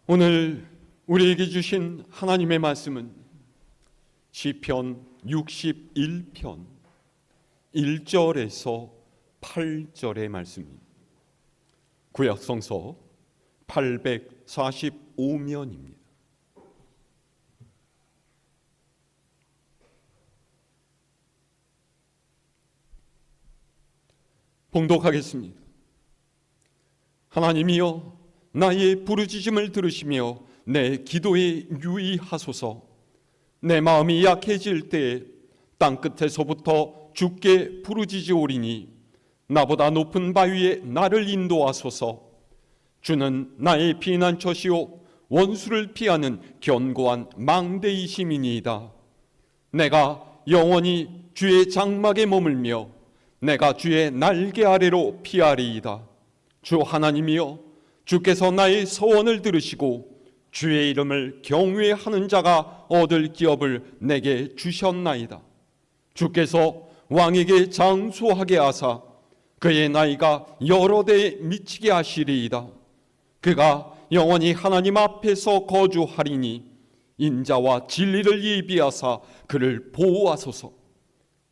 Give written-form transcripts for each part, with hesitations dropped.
오늘 우리에게 주신 하나님의 말씀은 시편 61편 1절에서 8절의 말씀입니다. 구약성서 845면입니다. 봉독하겠습니다. 하나님이여, 나의 부르짖음을 들으시며 내 기도에 유의하소서. 내 마음이 약해질 때에 땅끝에서부터 주께 부르짖으오리니 나보다 높은 바위에 나를 인도하소서. 주는 나의 피난처시요 원수를 피하는 견고한 망대이심이니이다. 내가 영원히 주의 장막에 머물며 내가 주의 날개 아래로 피하리이다. 주 하나님이여, 주께서 나의 서원을 들으시고 주의 이름을 경외하는 자가 얻을 기업을 내게 주셨나이다. 주께서 왕에게 장수하게 하사 그의 나이가 여러 대에 미치게 하시리이다. 그가 영원히 하나님 앞에서 거주하리니 인자와 진리를 예비하사 그를 보호하소서.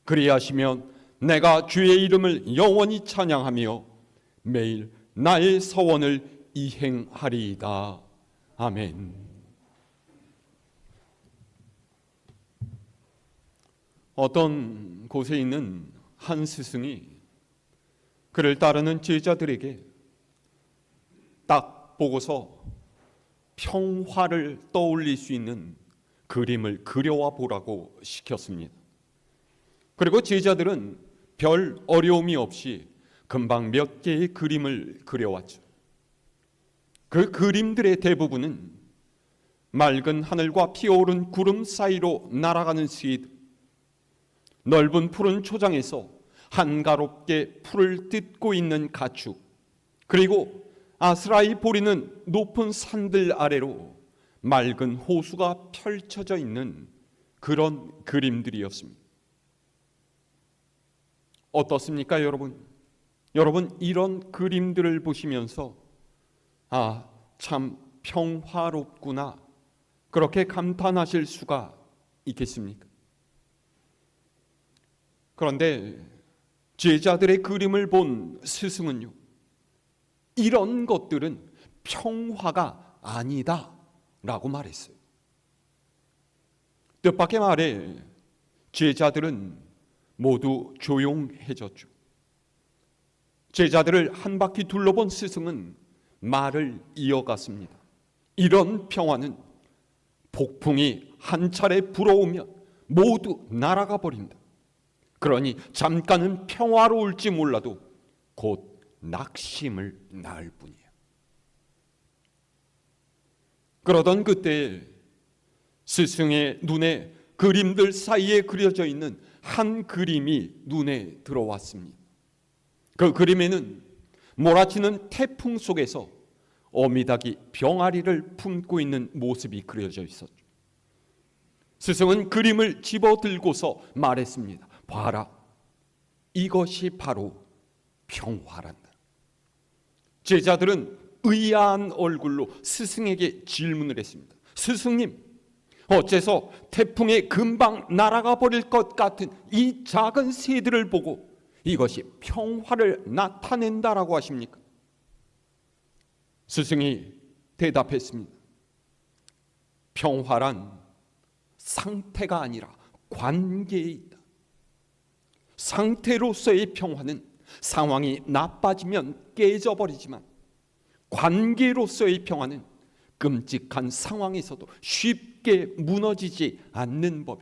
그리하시면 내가 주의 이름을 영원히 찬양하며 매일 나의 서원을 이행하리이다. 아멘. 어떤 곳에 있는 한 스승이 그를 따르는 제자들에게 딱 보고서 평화를 떠올릴 수 있는 그림을 그려와 보라고 시켰습니다. 그리고 제자들은 별 어려움이 없이 금방 몇 개의 그림을 그려왔죠. 그 그림들의 대부분은 맑은 하늘과 피어오른 구름 사이로 날아가는 새들, 넓은 푸른 초장에서 한가롭게 풀을 뜯고 있는 가축, 그리고 아스라이 보리는 높은 산들 아래로 맑은 호수가 펼쳐져 있는 그런 그림들이었습니다. 어떻습니까, 여러분? 여러분, 이런 그림들을 보시면서 참 평화롭구나, 그렇게 감탄하실 수가 있겠습니까? 그런데 제자들의 그림을 본 스승은요, 이런 것들은 평화가 아니다 라고 말했어요. 뜻밖의 말에 제자들은 모두 조용해졌죠. 제자들을 한 바퀴 둘러본 스승은 말을 이어갔습니다. 이런 평화는 폭풍이 한 차례 불어오면 모두 날아가 버린다. 그러니 잠깐은 평화로울지 몰라도 곧 낙심을 낳을 뿐이에요. 그러던 그때 스승의 눈에 그림들 사이에 그려져 있는 한 그림이 눈에 들어왔습니다. 그 그림에는 몰아치는 태풍 속에서 어미닭이 병아리를 품고 있는 모습이 그려져 있었죠. 스승은 그림을 집어들고서 말했습니다. 봐라, 이것이 바로 평화란다. 제자들은 의아한 얼굴로 스승에게 질문을 했습니다. 스승님, 어째서 태풍에 금방 날아가 버릴 것 같은 이 작은 새들을 보고 이것이 평화를 나타낸다라고 하십니까? 스승이 대답했습니다. 평화란 상태가 아니라 관계에 있다. 상태로서의 평화는 상황이 나빠지면 깨져버리지만 관계로서의 평화는 끔찍한 상황에서도 쉽게 무너지지 않는 법에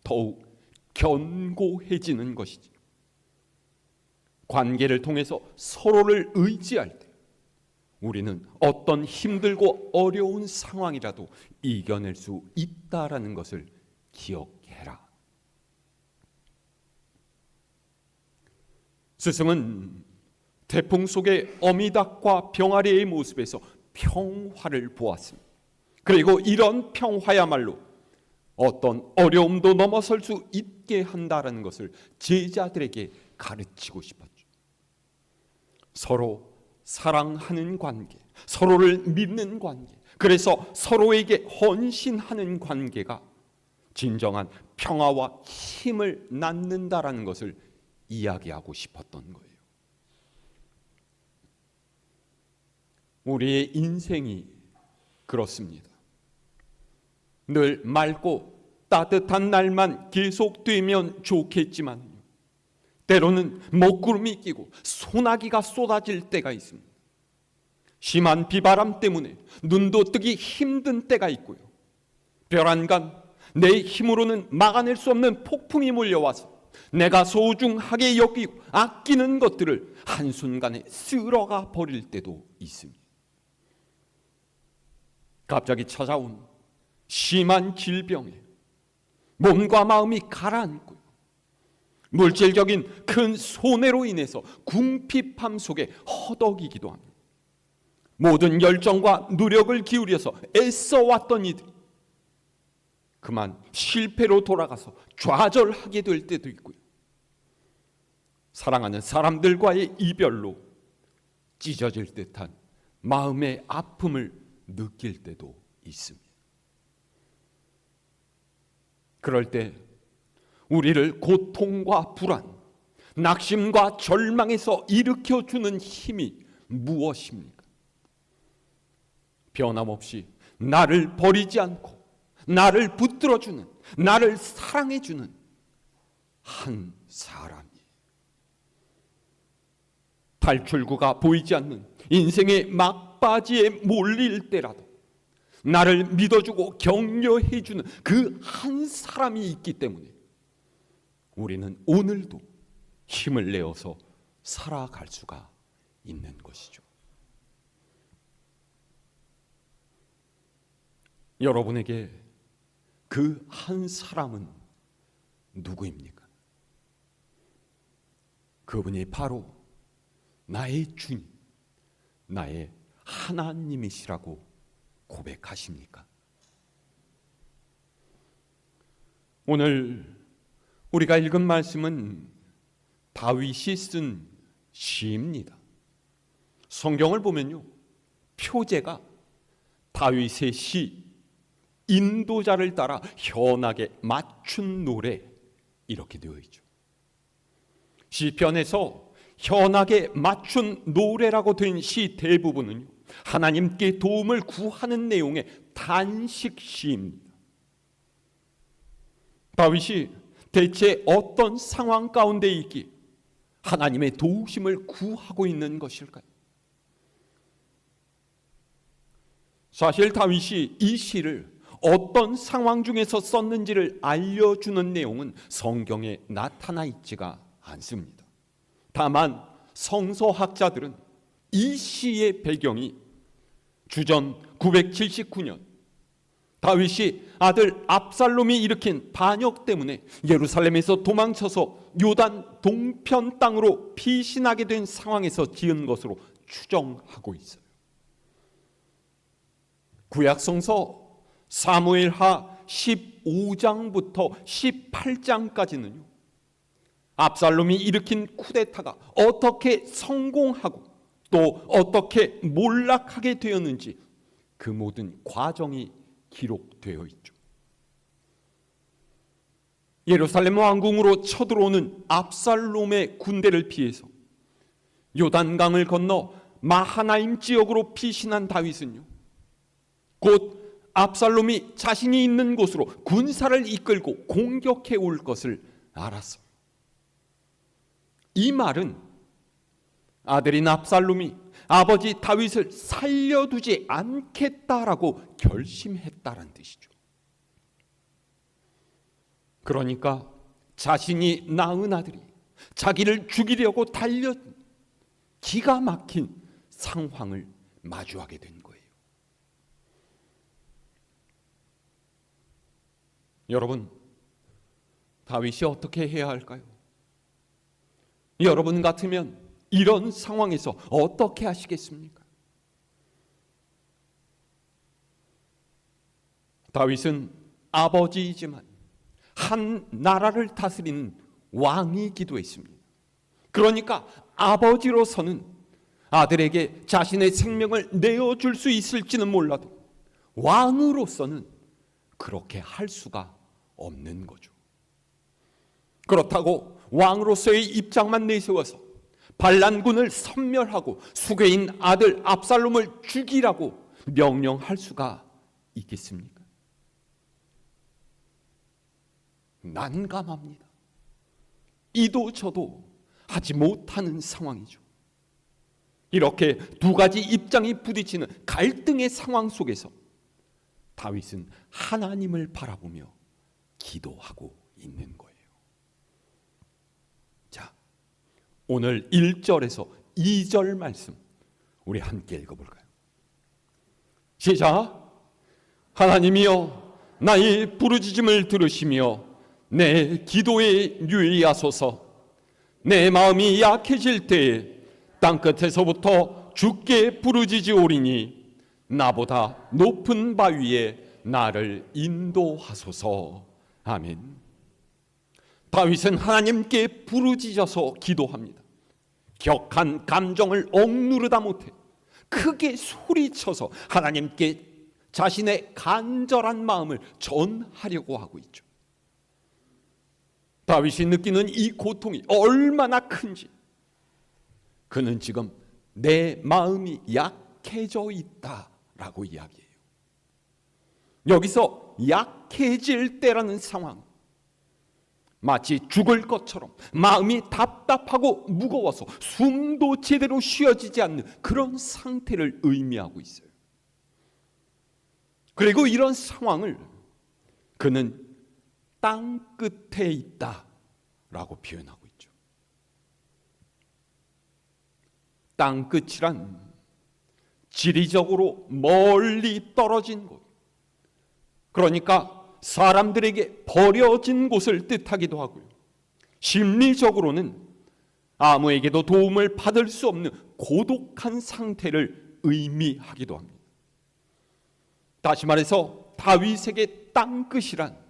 더욱 견고해지는 것이지. 관계를 통해서 서로를 의지할 때 우리는 어떤 힘들고 어려운 상황이라도 이겨낼 수 있다라는 것을 기억해라. 스승은 태풍 속의 어미닭과 병아리의 모습에서 평화를 보았습니다. 그리고 이런 평화야말로 어떤 어려움도 넘어설 수 있게 한다는 것을 제자들에게 가르치고 싶었죠. 서로 사랑하는 관계, 서로를 믿는 관계, 그래서 서로에게 헌신하는 관계가 진정한 평화와 힘을 낳는다라는 것을 이야기하고 싶었던 거예요. 우리의 인생이 그렇습니다. 늘 맑고 따뜻한 날만 계속되면 좋겠지만 때로는 먹구름이 끼고 소나기가 쏟아질 때가 있습니다. 심한 비바람 때문에 눈도 뜨기 힘든 때가 있고요. 벼랑간 내 힘으로는 막아낼 수 없는 폭풍이 몰려와서 내가 소중하게 여기고 아끼는 것들을 한순간에 쓸어가 버릴 때도 있습니다. 갑자기 찾아온 심한 질병에 몸과 마음이 가라앉고요. 물질적인 큰 손해로 인해서 궁핍함 속에 허덕이기도 합니다. 모든 열정과 노력을 기울여서 애써왔던 이들이 그만 실패로 돌아가서 좌절하게 될 때도 있고요. 사랑하는 사람들과의 이별로 찢어질 듯한 마음의 아픔을 느낄 때도 있습니다. 그럴 때 우리를 고통과 불안, 낙심과 절망에서 일으켜주는 힘이 무엇입니까? 변함없이 나를 버리지 않고 나를 붙들어주는, 나를 사랑해주는 한 사람이, 탈출구가 보이지 않는 인생의 막바지에 몰릴 때라도 나를 믿어주고 격려해주는 그 한 사람이 있기 때문에 우리는 오늘도 힘을 내어서 살아갈 수가 있는 것이죠. 여러분에게 그 한 사람은 누구입니까? 그분이 바로 나의 주님, 나의 하나님이시라고 고백하십니까? 오늘 우리가 읽은 말씀은 다윗이 쓴 시입니다. 성경을 보면요, 표제가 다윗의 시, 인도자를 따라 현악에 맞춘 노래 이렇게 되어 있죠. 시편에서 현악에 맞춘 노래라고 된 시 대부분은요, 하나님께 도움을 구하는 내용의 단식 시입니다. 다윗이 대체 어떤 상황 가운데 있기에 하나님의 도우심을 구하고 있는 것일까요? 사실 다윗이 이 시를 어떤 상황 중에서 썼는지를 알려주는 내용은 성경에 나타나 있지가 않습니다. 다만 성서학자들은 이 시의 배경이 주전 979년 다윗이 아들 압살롬이 일으킨 반역 때문에 예루살렘에서 도망쳐서 요단 동편 땅으로 피신하게 된 상황에서 지은 것으로 추정하고 있어요. 구약성서 사무엘하 15장부터 18장까지는요, 압살롬이 일으킨 쿠데타가 어떻게 성공하고 또 어떻게 몰락하게 되었는지 그 모든 과정이 기록되어 있죠. 예루살렘 왕궁으로 쳐들어오는 압살롬의 군대를 피해서 요단강을 건너 마하나임 지역으로 피신한 다윗은요, 곧 압살롬이 자신이 있는 곳으로 군사를 이끌고 공격해 올 것을 알았어요. 이 말은 아들인 압살롬이 아버지 다윗을 살려두지 않겠다라고 결심했다는 뜻이죠. 그러니까 자신이 낳은 아들이 자기를 죽이려고 달려든 기가 막힌 상황을 마주하게 된 거예요. 여러분, 다윗이 어떻게 해야 할까요? 여러분 같으면 이런 상황에서 어떻게 하시겠습니까? 다윗은 아버지이지만 한 나라를 다스리는 왕이기도 했습니다. 그러니까 아버지로서는 아들에게 자신의 생명을 내어줄 수 있을지는 몰라도 왕으로서는 그렇게 할 수가 없는 거죠. 그렇다고 왕으로서의 입장만 내세워서 반란군을 섬멸하고 수괴인 아들 압살롬을 죽이라고 명령할 수가 있겠습니까? 난감합니다. 이도 저도 하지 못하는 상황이죠. 이렇게 두 가지 입장이 부딪히는 갈등의 상황 속에서 다윗은 하나님을 바라보며 기도하고 있는 거예요. 자, 오늘 1절에서 2절 말씀 우리 함께 읽어볼까요? 시작. 하나님이여 나의 부르짖음을 들으시며 내 기도에 유의하소서. 내 마음이 약해질 때에 땅끝에서부터 주께 부르짖으오리니 나보다 높은 바위에 나를 인도하소서. 아멘. 다윗은 하나님께 부르짖어서 기도합니다. 격한 감정을 억누르다 못해 크게 소리쳐서 하나님께 자신의 간절한 마음을 전하려고 하고 있죠. 다윗이 느끼는 이 고통이 얼마나 큰지, 그는 지금 내 마음이 약해져 있다라고 이야기해요. 여기서 약해질 때라는 상황, 마치 죽을 것처럼 마음이 답답하고 무거워서 숨도 제대로 쉬어지지 않는 그런 상태를 의미하고 있어요. 그리고 이런 상황을 그는 땅 끝에 있다라고 표현하고 있죠. 땅 끝이란 지리적으로 멀리 떨어진 곳, 그러니까 사람들에게 버려진 곳을 뜻하기도 하고요. 심리적으로는 아무에게도 도움을 받을 수 없는 고독한 상태를 의미하기도 합니다. 다시 말해서 다윗에게 땅끝이란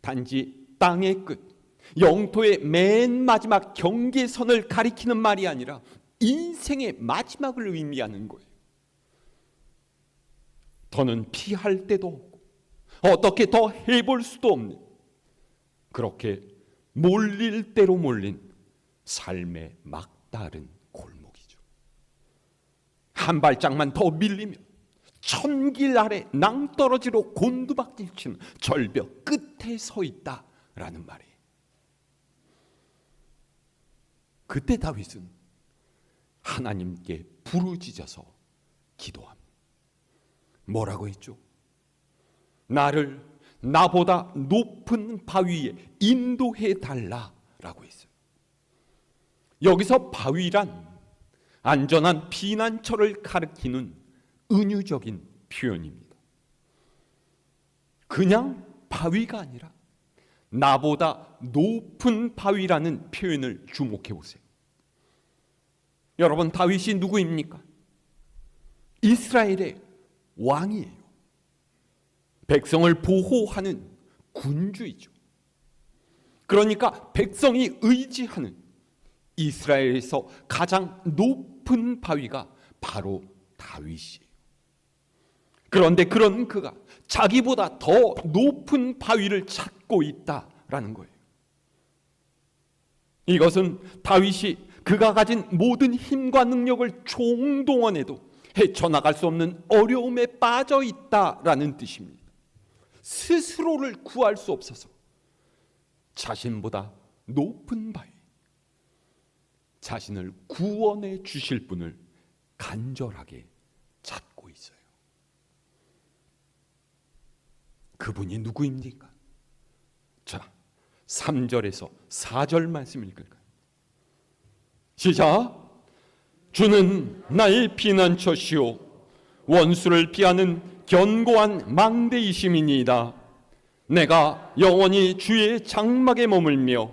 단지 땅의 끝, 영토의 맨 마지막 경계선을 가리키는 말이 아니라 인생의 마지막을 의미하는 거예요. 더는 피할 데도 없고 어떻게 더 해볼 수도 없는, 그렇게 몰릴 대로 몰린 삶의 막다른 골목이죠. 한 발짝만 더 밀리면 천길 아래 낭떠러지로 곤두박질치는 절벽 끝에 서 있다라는 말이에요. 그때 다윗은 하나님께 부르짖어서 기도합니다. 뭐라고 했죠? 나를 나보다 높은 바위에 인도해 달라라고 했어요. 여기서 바위란 안전한 피난처를 가리키는 은유적인 표현입니다. 그냥 바위가 아니라 나보다 높은 바위라는 표현을 주목해 보세요. 여러분, 다윗이 누구입니까? 이스라엘의 왕이에요. 백성을 보호하는 군주이죠. 그러니까 백성이 의지하는 이스라엘에서 가장 높은 바위가 바로 다윗이에요. 그런데 그런 그가 자기보다 더 높은 바위를 찾고 있다라는 거예요. 이것은 다윗이 그가 가진 모든 힘과 능력을 총동원해도 헤쳐나갈 수 없는 어려움에 빠져 있다라는 뜻입니다. 스스로를 구할 수 없어서 자신보다 높은 바위, 자신을 구원해 주실 분을 간절하게 찾고 있어요. 그분이 누구입니까? 자, 3절에서 4절 말씀 읽을까요? 시작. 주는 나의 피난처시오 원수를 피하는 견고한 망대이심이니이다. 내가 영원히 주의 장막에 머물며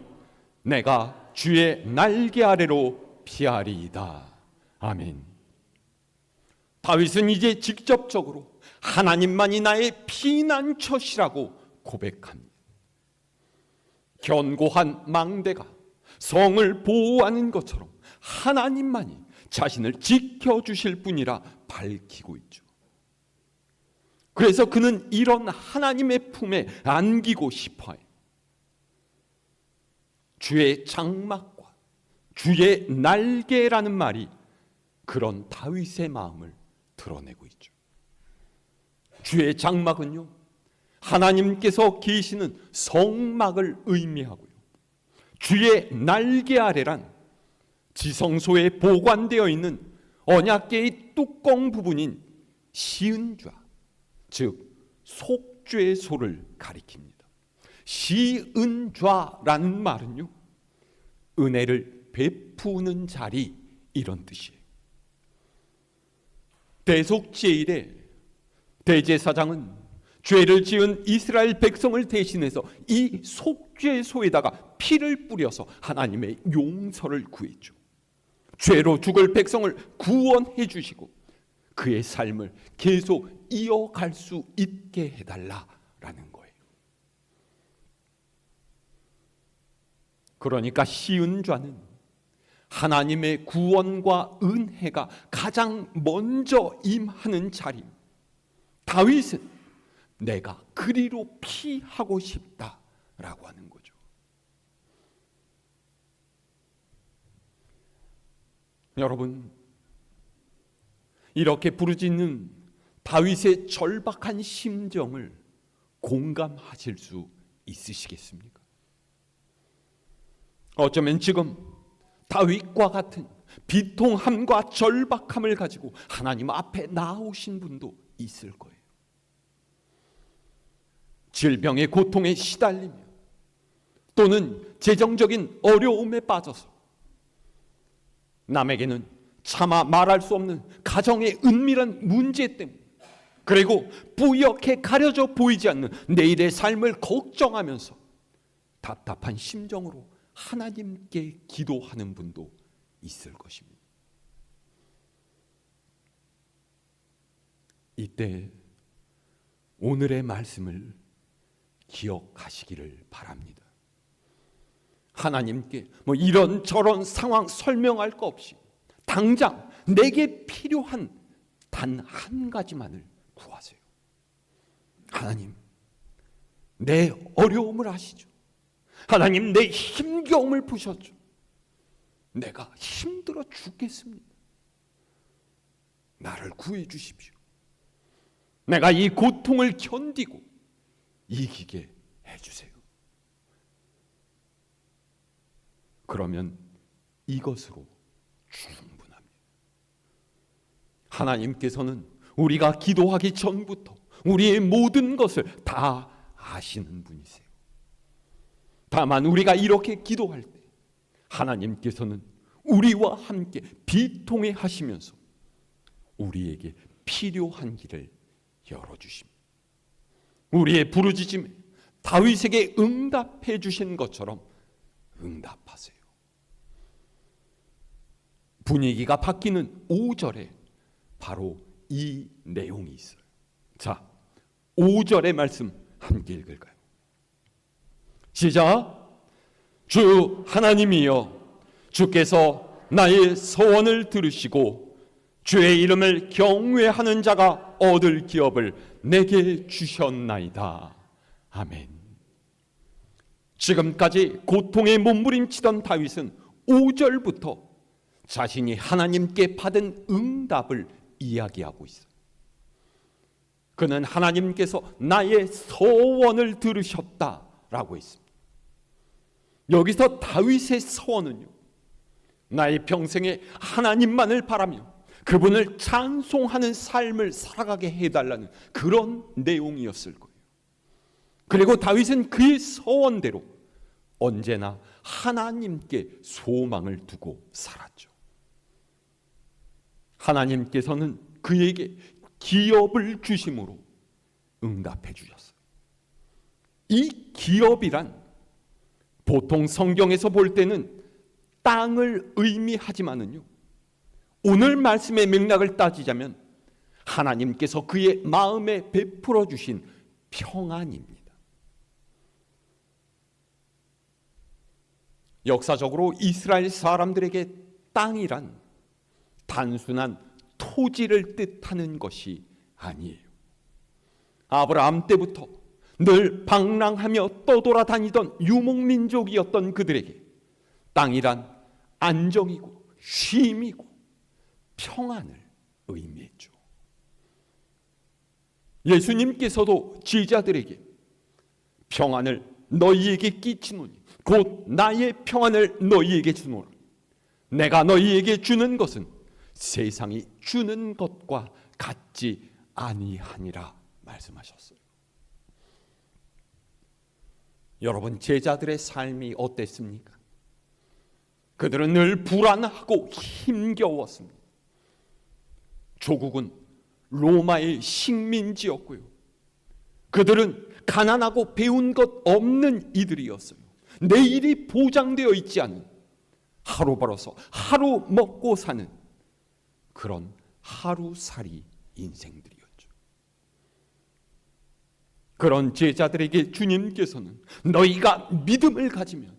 내가 주의 날개 아래로 피하리이다. 아멘. 다윗은 이제 직접적으로 하나님만이 나의 피난처시라고 고백합니다. 견고한 망대가 성을 보호하는 것처럼 하나님만이 자신을 지켜주실 분이라 밝히고 있죠. 그래서 그는 이런 하나님의 품에 안기고 싶어요. 주의 장막과 주의 날개라는 말이 그런 다윗의 마음을 드러내고 있죠. 주의 장막은요, 하나님께서 계시는 성막을 의미하고요, 주의 날개 아래란 지성소에 보관되어 있는 언약궤의 뚜껑 부분인 시은좌, 즉 속죄 소를 가리킵니다. 시은좌라는 말은요, 은혜를 베푸는 자리, 이런 뜻이에요. 대속 제일에 대제사장은 죄를 지은 이스라엘 백성을 대신해서 이 속죄소에다가 피를 뿌려서 하나님의 용서를 구했죠. 죄로 죽을 백성을 구원해 주시고 그의 삶을 계속 이어갈 수 있게 해달라라는 거예요. 그러니까 시은좌는 하나님의 구원과 은혜가 가장 먼저 임하는 자리. 다윗은 내가 그리로 피하고 싶다라고 하는 거죠. 여러분, 이렇게 부르짖는 다윗의 절박한 심정을 공감하실 수 있으시겠습니까? 어쩌면 지금 다윗과 같은 비통함과 절박함을 가지고 하나님 앞에 나오신 분도 있을 거예요. 질병의 고통에 시달리며 또는 재정적인 어려움에 빠져서 남에게는 차마 말할 수 없는 가정의 은밀한 문제 때문에, 그리고 뿌옇게 가려져 보이지 않는 내일의 삶을 걱정하면서 답답한 심정으로 하나님께 기도하는 분도 있을 것입니다. 이때 오늘의 말씀을 기억하시기를 바랍니다. 하나님께 이런저런 상황 설명할 거 없이 당장 내게 필요한 단 한 가지만을 구하세요. 하나님, 내 어려움을 아시죠? 하나님, 내 힘겨움을 보셨죠? 내가 힘들어 죽겠습니다. 나를 구해 주십시오. 내가 이 고통을 견디고 이기게 해주세요. 그러면 이것으로 충분합니다. 하나님께서는 우리가 기도하기 전부터 우리의 모든 것을 다 아시는 분이세요. 다만 우리가 이렇게 기도할 때 하나님께서는 우리와 함께 비통해 하시면서 우리에게 필요한 길을 열어주십니다. 우리의 부르짖음에 다윗에게 응답해 주신 것처럼 응답하세요. 분위기가 바뀌는 5절에 바로 이 내용이 있어요. 자, 5절의 말씀 함께 읽을까요? 시작. 주 하나님이여, 주께서 나의 서원을 들으시고 주의 이름을 경외하는 자가 얻을 기업을 내게 주셨나이다. 아멘. 지금까지 고통에 몸부림치던 다윗은 5절부터 자신이 하나님께 받은 응답을 이야기하고 있어요. 그는 하나님께서 나의 서원을 들으셨다라고 했습니다. 여기서 다윗의 서원은요, 나의 평생에 하나님만을 바라며 그분을 찬송하는 삶을 살아가게 해달라는 그런 내용이었을 거예요. 그리고 다윗은 그의 서원대로 언제나 하나님께 소망을 두고 살았죠. 하나님께서는 그에게 기업을 주심으로 응답해 주셨어요. 이 기업이란 보통 성경에서 볼 때는 땅을 의미하지만은요, 오늘 말씀의 맥락을 따지자면 하나님께서 그의 마음에 베풀어 주신 평안입니다. 역사적으로 이스라엘 사람들에게 땅이란 단순한 토지를 뜻하는 것이 아니에요. 아브라함 때부터 늘 방랑하며 떠돌아다니던 유목민족이었던 그들에게 땅이란 안정이고 쉼이고 평안을 의미했죠. 예수님께서도 제자들에게 평안을 너희에게 끼치노니 곧 나의 평안을 너희에게 주노라. 내가 너희에게 주는 것은 세상이 주는 것과 같지 아니하니라 말씀하셨어요. 여러분, 제자들의 삶이 어땠습니까? 그들은 늘 불안하고 힘겨웠습니다. 조국은 로마의 식민지였고요, 그들은 가난하고 배운 것 없는 이들이었어요. 내일이 보장되어 있지 않은, 하루 벌어서 하루 먹고 사는 그런 하루살이 인생들이었죠. 그런 제자들에게 주님께서는 너희가 믿음을 가지면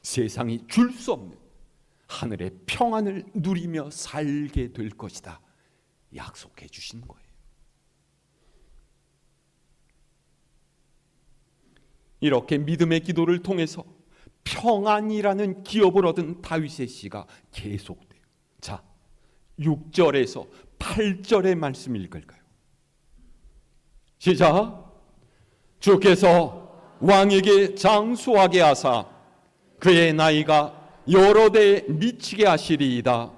세상이 줄 수 없는 하늘의 평안을 누리며 살게 될 것이다 약속해 주신 거예요. 이렇게 믿음의 기도를 통해서 평안이라는 기업을 얻은 다윗의 시가 계속돼요. 자, 6절에서 8절의 말씀 읽을까요? 시작. 주께서 왕에게 장수하게 하사 그의 나이가 여러 대에 미치게 하시리이다.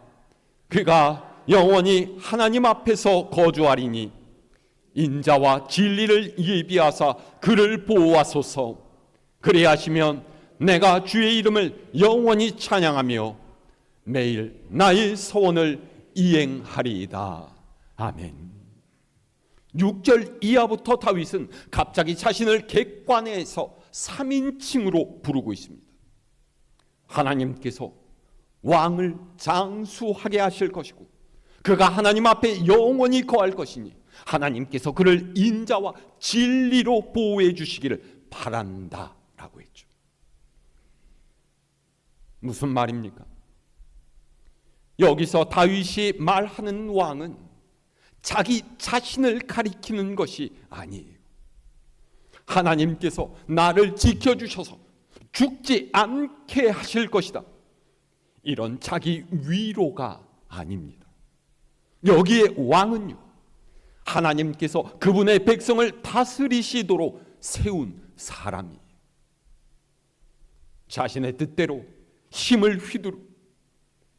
그가 영원히 하나님 앞에서 거주하리니 인자와 진리를 예비하사 그를 보호하소서. 그래 하시면 내가 주의 이름을 영원히 찬양하며 매일 나의 소원을 이행하리이다. 아멘. 6절 이하부터 다윗은 갑자기 자신을 객관에서 3인칭으로 부르고 있습니다. 하나님께서 왕을 장수하게 하실 것이고 그가 하나님 앞에 영원히 거할 것이니 하나님께서 그를 인자와 진리로 보호해 주시기를 바란다 라고 했죠. 무슨 말입니까? 여기서 다윗이 말하는 왕은 자기 자신을 가리키는 것이 아니에요. 하나님께서 나를 지켜주셔서 죽지 않게 하실 것이다, 이런 자기 위로가 아닙니다. 여기에 왕은요, 하나님께서 그분의 백성을 다스리시도록 세운 사람이에요. 자신의 뜻대로 힘을 휘두르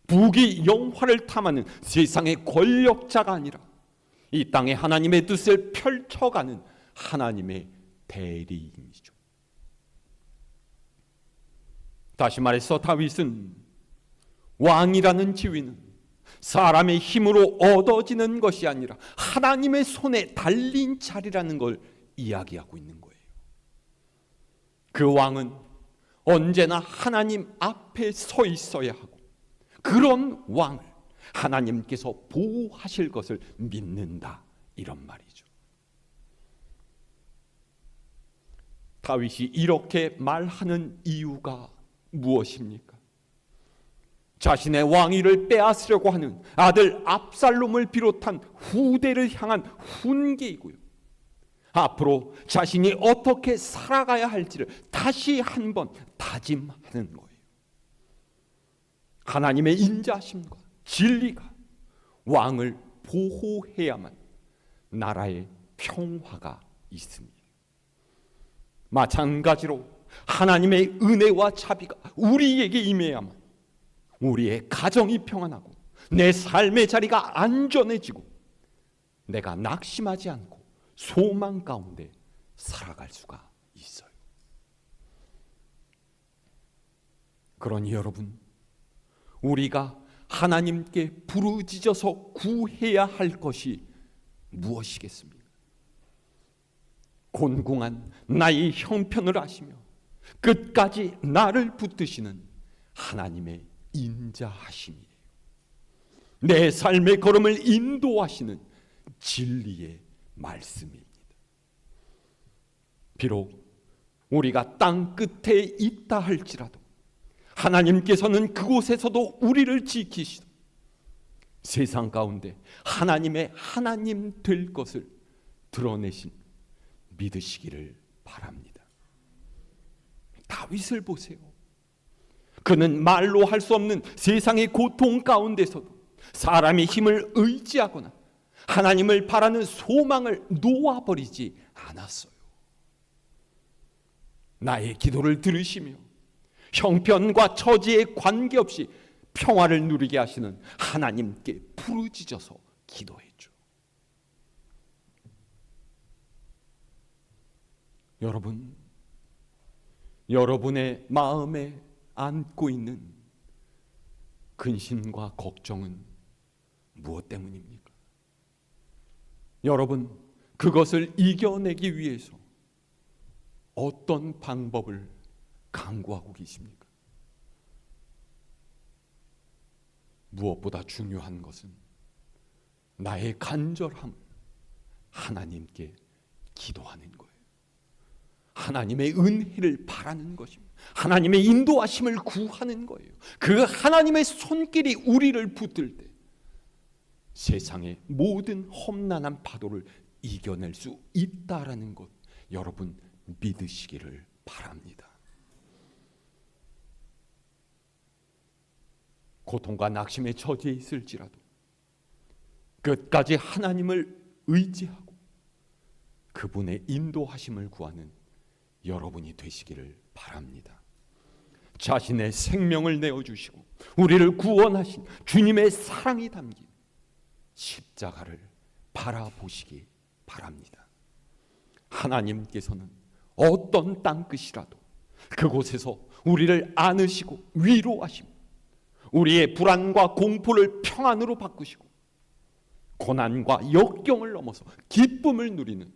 부귀 영화를 탐하는 세상의 권력자가 아니라 이 땅에 하나님의 뜻을 펼쳐가는 하나님의 대리인이죠. 다시 말해서 다윗은 왕이라는 지위는 사람의 힘으로 얻어지는 것이 아니라 하나님의 손에 달린 자리라는 걸 이야기하고 있는 거예요. 그 왕은 언제나 하나님 앞에 서 있어야 하고 그런 왕을 하나님께서 보호하실 것을 믿는다, 이런 말이죠. 다윗이 이렇게 말하는 이유가 무엇입니까? 자신의 왕위를 빼앗으려고 하는 아들 압살롬을 비롯한 후대를 향한 훈계이고요, 앞으로 자신이 어떻게 살아가야 할지를 다시 한번 다짐하는 거예요. 하나님의 인자심과 진리가 왕을 보호해야만 나라의 평화가 있습니다. 마찬가지로 하나님의 은혜와 자비가 우리에게 임해야만 우리의 가정이 평안하고 내 삶의 자리가 안전해지고 내가 낙심하지 않고 소망 가운데 살아갈 수가 있어요. 그러니 여러분, 우리가 하나님께 부르짖어서 구해야 할 것이 무엇이겠습니까? 곤궁한 나의 형편을 아시며 끝까지 나를 붙드시는 하나님의 인자하심이에요. 내 삶의 걸음을 인도하시는 진리의 말씀입니다. 비록 우리가 땅 끝에 있다 할지라도 하나님께서는 그곳에서도 우리를 지키시고 세상 가운데 하나님의 하나님 될 것을 드러내신 믿으시기를 바랍니다. 다윗을 보세요. 그는 말로 할 수 없는 세상의 고통 가운데서도 사람의 힘을 의지하거나 하나님을 바라는 소망을 놓아버리지 않았어요. 나의 기도를 들으시며 형편과 처지에 관계없이 평화를 누리게 하시는 하나님께 부르짖어서 기도했죠. 여러분, 여러분의 마음에 안고 있는 근심과 걱정은 무엇 때문입니까? 여러분, 그것을 이겨내기 위해서 어떤 방법을 강구하고 계십니까? 무엇보다 중요한 것은 나의 간절함을 하나님께 기도하는 거예요. 하나님의 은혜를 바라는 것입니다. 하나님의 인도하심을 구하는 거예요. 그 하나님의 손길이 우리를 붙들 때 세상의 모든 험난한 파도를 이겨낼 수 있다라는 것, 여러분 믿으시기를 바랍니다. 고통과 낙심에 처지해 있을지라도 끝까지 하나님을 의지하고 그분의 인도하심을 구하는 여러분이 되시기를 바랍니다. 자신의 생명을 내어주시고 우리를 구원하신 주님의 사랑이 담긴 십자가를 바라보시기 바랍니다. 하나님께서는 어떤 땅끝이라도 그곳에서 우리를 안으시고 위로하시고 우리의 불안과 공포를 평안으로 바꾸시고 고난과 역경을 넘어서 기쁨을 누리는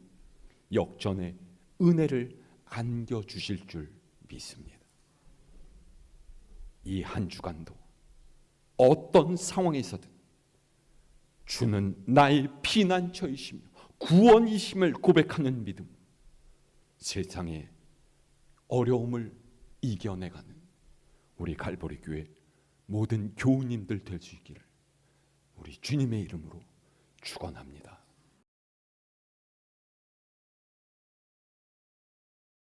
역전의 은혜를 안겨주실 줄 믿습니다. 이 한 주간도 어떤 상황에서든 주는 나의 피난처이시며 구원이심을 고백하는 믿음, 세상의 어려움을 이겨내가는 우리 갈보리 교회 모든 교우님들 될 수 있기를 우리 주님의 이름으로 축원합니다.